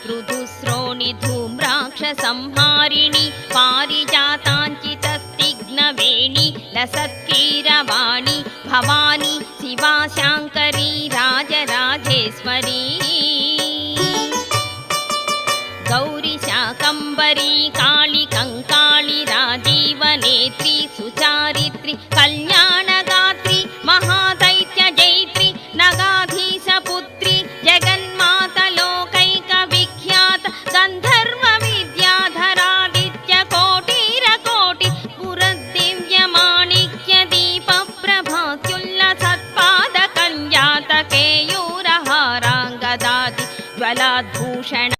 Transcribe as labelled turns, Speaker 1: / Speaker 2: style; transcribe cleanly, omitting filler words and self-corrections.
Speaker 1: पृथुस्रोणि धूम्राक्षसंहारिणि पारिजाताञ्चितस्तिग्नवेणि लसत्कीरवाणि Bhavani Shiva Shankari Rajrajeshwari Gauri Shakambhari काळि कंकाळि राजीवनेत्री सुचारित्री Kalyani